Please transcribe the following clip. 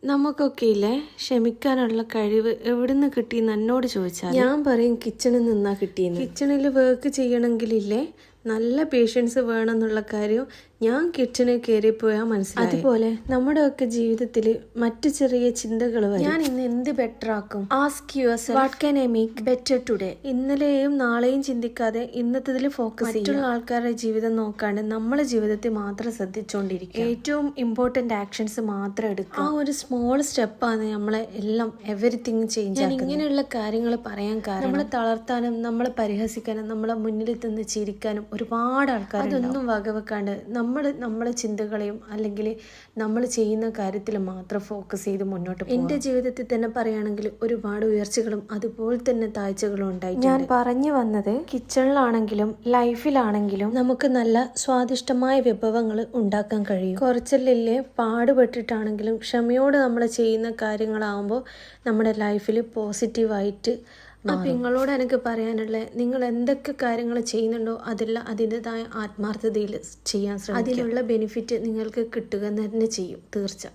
നമുക്കൊക്കെ ഇല്ലേ ക്ഷമിക്കാനുള്ള കഴിവ് എവിടുന്ന് കിട്ടിയെന്ന് എന്നോട് ചോദിച്ചാൽ ഞാൻ പറയും കിച്ചണിൽ നിന്നാ കിട്ടിയെന്ന്. കിച്ചണിൽ വർക്ക് ചെയ്യണമെങ്കിലില്ലേ നല്ല പേഷ്യൻസ് വേണമെന്നുള്ള കാര്യം ഞാൻ കിച്ചണിൽ കയറിപ്പോയാൽ മനസ്സിലായി. അതുപോലെ നമ്മുടെയൊക്കെ ജീവിതത്തിൽ മറ്റു ചെറിയ ചിന്തകൾ വരും. ഞാൻ ഇന്ന് എന്ത് ബെറ്റർ ആക്കും? Ask yourself what can I make better today. ഇന്നലെയും നാളെയും ചിന്തിക്കാതെ ഇന്നത്തതിൽ ഫോക്കസ് ചെയ്യുക. മറ്റുള്ള ആൾക്കാരുടെ ജീവിതം നോക്കാണ്ട് നമ്മളെ ജീവിതത്തിൽ മാത്രം ശ്രദ്ധിച്ചുകൊണ്ടിരിക്കുക. ഏറ്റവും ഇമ്പോർട്ടന്റ് ആക്ഷൻസ് മാത്രം എടുക്കുക. ആ ഒരു സ്മോൾ സ്റ്റെപ്പാണ് നമ്മളെ എല്ലാം എവരിത്തിങ് ചേഞ്ച്. ഞാൻ ഇങ്ങനെയുള്ള കാര്യങ്ങൾ പറയാൻ കാരണം നമ്മളെ തളർത്താനും നമ്മളെ പരിഹസിക്കാനും നമ്മളെ മുന്നിൽ നിന്ന് ചിരിക്കാനും ഒരുപാട് ആൾക്കാർ. അതൊന്നും വകവെക്കാണ്ട് നമ്മളെ ചിന്തകളെയും അല്ലെങ്കിൽ നമ്മൾ ചെയ്യുന്ന കാര്യത്തിൽ മാത്രം ഫോക്കസ് ചെയ്ത് മുന്നോട്ട് പോകും. എൻ്റെ ജീവിതത്തിൽ തന്നെ പറയുകയാണെങ്കിൽ ഒരുപാട് ഉയർച്ചകളും അതുപോലെ തന്നെ താഴ്ചകളും ഉണ്ടായി. ഞാൻ പറഞ്ഞു വന്നത് കിച്ചണിലാണെങ്കിലും ലൈഫിലാണെങ്കിലും നമുക്ക് നല്ല സ്വാദിഷ്ടമായ വിഭവങ്ങൾ ഉണ്ടാക്കാൻ കഴിയും. കുറച്ചല്ലേ പാടുപെട്ടിട്ടാണെങ്കിലും ക്ഷമയോട് നമ്മൾ ചെയ്യുന്ന കാര്യങ്ങളാകുമ്പോൾ നമ്മുടെ ലൈഫിൽ പോസിറ്റീവായിട്ട്. അപ്പം നിങ്ങളോട് എനിക്ക് പറയാനുള്ളത്, നിങ്ങൾ എന്തൊക്കെ കാര്യങ്ങൾ ചെയ്യുന്നുണ്ടോ അതെല്ലാം അതിൻ്റെതായ ആത്മാർത്ഥതയിൽ ചെയ്യാൻ ശ്രമിക്കുക. അതിനുള്ള ബെനിഫിറ്റ് നിങ്ങൾക്ക് കിട്ടുക തന്നെ ചെയ്യും തീർച്ച.